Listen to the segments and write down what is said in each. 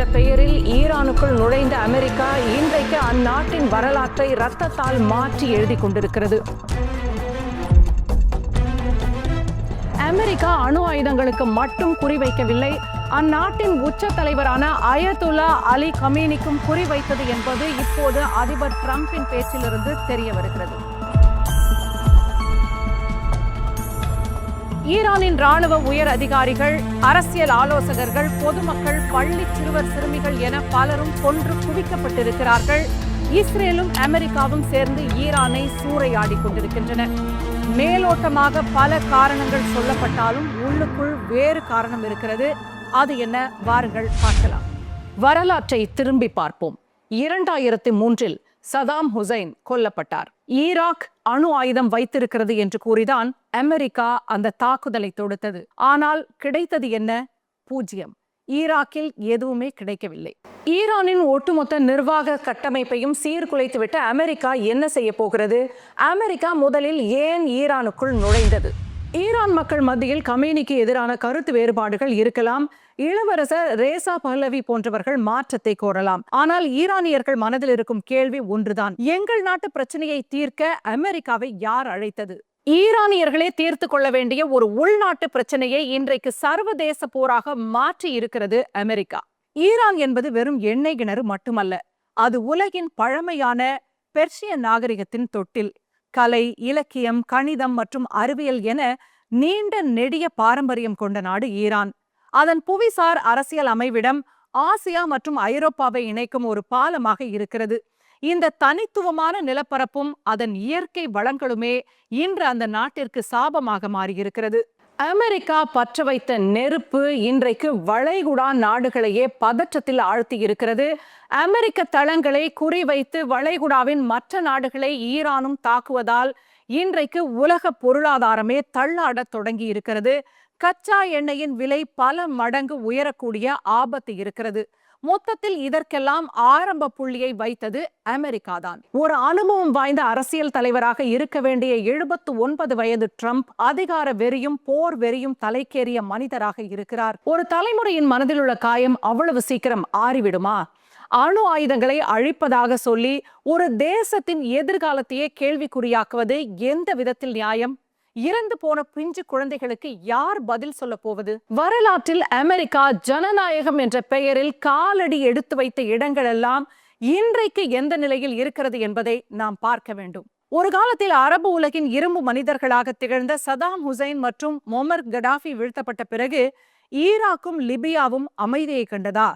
என்ற பெயரில் ஈரானுக்குள் நுழைந்த அமெரிக்கா இன்றைக்கு அந்நாட்டின் வரலாற்றை இரத்தத்தால் மாற்றி எழுதி கொண்டிருக்கிறது. அமெரிக்கா அணு ஆயுதங்களுக்கு மட்டும் குறிவைக்கவில்லை, அந்நாட்டின் உச்ச தலைவரான அயதுல்லா அலி கமேனிக்கும் குறிவைத்தது என்பது இப்போது அதிபர் டிரம்பின் பேச்சிலிருந்து தெரிய வருகிறது. ஈரானின் ராணுவ உயர் அதிகாரிகள், அரசியல் ஆலோசகர்கள், பொதுமக்கள், பள்ளி சிறுவர் சிறுமிகள் என பலரும் கொன்று குவிக்கப்பட்டிருக்கிறார்கள். இஸ்ரேலும் அமெரிக்காவும் சேர்ந்து ஈரானை சூறையாடி கொண்டிருக்கின்றன. மேலோட்டமாக பல காரணங்கள் சொல்லப்பட்டாலும் உள்ளுக்குள் வேறு காரணம் இருக்கிறது. அது என்ன? வாருங்கள் பார்க்கலாம். வரலாற்றை திரும்பி பார்ப்போம். 2003 சதாம் ஹுசைன் கொல்லப்பட்டார். ஈராக் அணு ஆயுதம் வைத்திருக்கிறது என்று கூறிதான் அமெரிக்கா அந்த தாக்குதலை தொடுத்தது. ஆனால் கிடைத்தது என்ன? 0. ஈராக்கில் எதுவுமே கிடைக்கவில்லை. ஈரானின் ஒட்டுமொத்த நிர்வாக கட்டமைப்பையும் சீர்குலைத்துவிட்டு அமெரிக்கா என்ன செய்ய போகிறது? அமெரிக்கா முதலில் ஏன் ஈரானுக்குள் நுழைந்தது? ஈரான் மக்கள் மத்தியில் கமேனிக்கு எதிரான கருத்து வேறுபாடுகள் இருக்கலாம். இளவரசர் ரேசா பஹ்லவி போன்றவர்கள் மாற்றத்தை கோரலாம். ஆனால் ஈரானியர்கள் மனதில் இருக்கும் கேள்வி ஒன்றுதான்: எங்கள் நாட்டு பிரச்சனையை தீர்க்க அமெரிக்காவை யார் அழைத்தது? ஈரானியர்களே தீர்த்து கொள்ள வேண்டிய ஒரு உள்நாட்டு பிரச்சனையை இன்றைக்கு சர்வதேச போராக மாற்றி இருக்கிறது அமெரிக்கா. ஈரான் என்பது வெறும் எண்ணெய் கிணறு மட்டுமல்ல, அது உலகின் பழமையான பெர்ஷிய நாகரிகத்தின் தொட்டில். கலை, இலக்கியம், கணிதம் மற்றும் அறிவியல் என நீண்ட நெடிய பாரம்பரியம் கொண்ட நாடு ஈரான். அதன் புவிசார் அரசியல் அமைவிடம் ஆசியா மற்றும் ஐரோப்பாவை இணைக்கும் ஒரு பாலமாக இருக்கிறது. இந்த தனித்துவமான நிலப்பரப்பும் அதன் இயற்கை வளங்களுமே இன்று அந்த நாட்டிற்கு சாபமாக மாறியிருக்கிறது. அமெரிக்கா பற்ற வைத்த நெருப்பு இன்றைக்கு வளைகுடா நாடுகளையே பதற்றத்தில் ஆழ்த்தி இருக்கிறது. அமெரிக்க தளங்களை குறிவைத்து வளைகுடாவின் மற்ற நாடுகளை ஈரானும் தாக்குவதால் இன்றைக்கு உலக பொருளாதாரமே தள்ளாடத் தொடங்கி இருக்கிறது. கச்சா எண்ணெயின் விலை பல மடங்கு உயரக்கூடிய ஆபத்து இருக்கிறது. மொத்தத்தில் இதற்கெல்லாம் ஆரம்ப புள்ளியை வைத்தது அமெரிக்கா தான். ஒரு அனுபவம் வாய்ந்த அரசியல் தலைவராக இருக்க வேண்டிய 79 வயது ட்ரம்ப் அதிகார வெறியும் போர் வெறியும் தலைக்கேறிய மனிதராக இருக்கிறார். ஒரு தலைமுறையின் மனதில் உள்ள காயம் அவ்வளவு சீக்கிரம் ஆறிவிடுமா? அணு ஆயுதங்களை அழிப்பதாக சொல்லி ஒரு தேசத்தின் எதிர்காலத்தையே கேள்விக்குறியாக்குவது எந்த விதத்தில் நியாயம்? இறந்து போன பிஞ்சு குழந்தைகளுக்கு யார் பதில் சொல்ல போவது? வரலாற்றில் அமெரிக்கா ஜனநாயகம் என்ற பெயரில் காலடி எடுத்து வைத்த இடங்களெல்லாம் இன்றைக்கு எந்த நிலையில் இருக்கிறது என்பதை நாம் பார்க்க வேண்டும். ஒரு காலத்தில் அரபு உலகின் இரும்பு மனிதர்களாக திகழ்ந்த சதாம் ஹுசைன் மற்றும் மொமர் கடாஃபி வீழ்த்தப்பட்ட பிறகு ஈராக்கும் லிபியாவும் அமைதியை கண்டதா?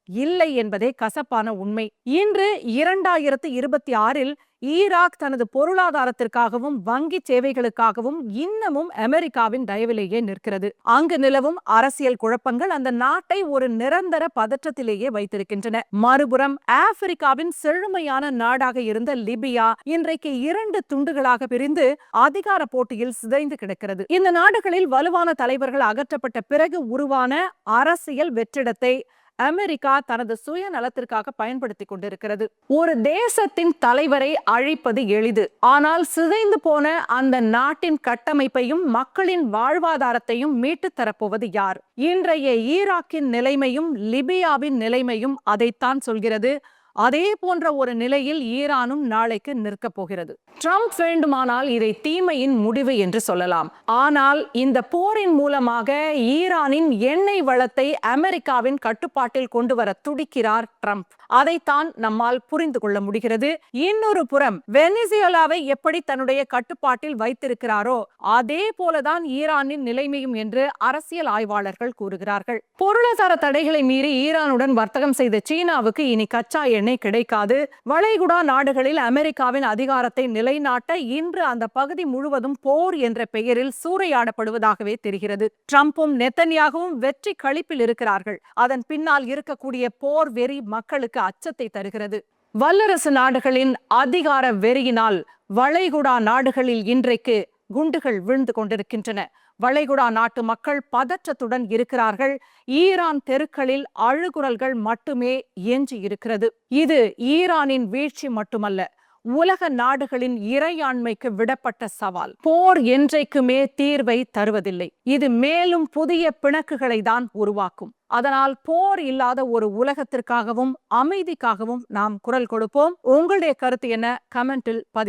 இல்லை என்பதே கசப்பான உண்மை. இன்று 2026 ஈராக் தனது பொருளாதாரத்திற்காகவும் வங்கி சேவைகளுக்காகவும் இன்னமும் அமெரிக்காவின் தயவிலேயே நிற்கிறது. அங்கு நிலவும் அரசியல் குழப்பங்கள் அந்த நாட்டை ஒரு நிரந்தர பதற்றத்திலேயே வைத்திருக்கின்றன. மறுபுறம் ஆப்பிரிக்காவின் செழுமையான நாடாக இருந்த லிபியா இன்றைக்கு 2 துண்டுகளாக பிரிந்து அதிகார போட்டியில் சிதைந்து கிடக்கிறது. இந்த நாடுகளில் வலுவான தலைவர்கள் அகற்றப்பட்ட பிறகு உருவான அரசியல் வெற்றிடத்தை அமெரிக்கா தனது சுயநலத்திற்காக பயன்படுத்தி கொண்டிருக்கிறது. ஒரு தேசத்தின் தலைவரை அழிப்பது எளிது. ஆனால் சிதைந்து போன அந்த நாட்டின் கட்டமைப்பையும் மக்களின் வாழ்வாதாரத்தையும் மீட்டு தரப்போவது யார்? இன்றைய ஈராக்கின் நிலைமையும் லிபியாவின் நிலைமையும் அதைத்தான் சொல்கிறது. அதே போன்ற ஒரு நிலையில் ஈரானும் நாளைக்கு நிற்க போகிறது. ட்ரம்ப் வேண்டுமானால் இதை தீமையின் முடிவு என்று சொல்லலாம். ஆனால் இந்த போரின் மூலமாக ஈரானின் எண்ணெய் வளத்தை அமெரிக்காவின் கட்டுப்பாட்டில் கொண்டு வர துடிக்கிறார் ட்ரம்ப். அதைத்தான் நம்மால் புரிந்து கொள்ள முடிகிறது. இன்னொரு புறம் வெனிசுவேலாவை எப்படி தன்னுடைய கட்டுப்பாட்டில் வைத்திருக்கிறாரோ அதே போலதான் ஈரானின் நிலைமையும் என்று அரசியல் ஆய்வாளர்கள் கூறுகிறார்கள். பொருளாதார தடைகளை மீறி ஈரானுடன் வர்த்தகம் செய்த சீனாவுக்கு இனி கச்சா எண்ணெய் கிடைக்காது. வளைகுடா நாடுகளில் அமெரிக்காவின் அதிகாரத்தை நிலைநாட்ட இன்று அந்த பகுதி முழுவதும் போர் என்ற பெயரில் சூறையாடப்படுவதாகவே தெரிகிறது. ட்ரம்பும் நெத்தன்யாகவும் வெற்றி களிப்பில் இருக்கிறார்கள். அதன் பின்னால் இருக்கக்கூடிய போர் வெறி மக்களுக்கு அச்சத்தை தருகிறது. வல்லரசு நாடுகளின் அதிகார வெறியினால் வளைகுடா நாடுகளில் இன்றைக்கு குண்டுகள் விழுந்து கொண்டிருக்கின்றன. வளைகுடா நாட்டு மக்கள் பதற்றத்துடன் இருக்கிறார்கள். ஈரான் தெருக்களில் அழுகுரல்கள் மட்டுமே எஞ்சி இருக்கிறது. இது ஈரானின் வீழ்ச்சி மட்டுமல்ல, உலக நாடுகளின் இறையாண்மைக்கு விடப்பட்ட சவால். போர் என்றைக்குமே தீர்வை தருவதில்லை. இது மேலும் புதிய பிணக்குகளை தான் உருவாக்கும். அதனால் போர் இல்லாத ஒரு உலகத்திற்காகவும் அமைதிக்காகவும் நாம் குரல் கொடுப்போம். உங்களுடைய கருத்து என்ன? கமெண்டில் பதிவு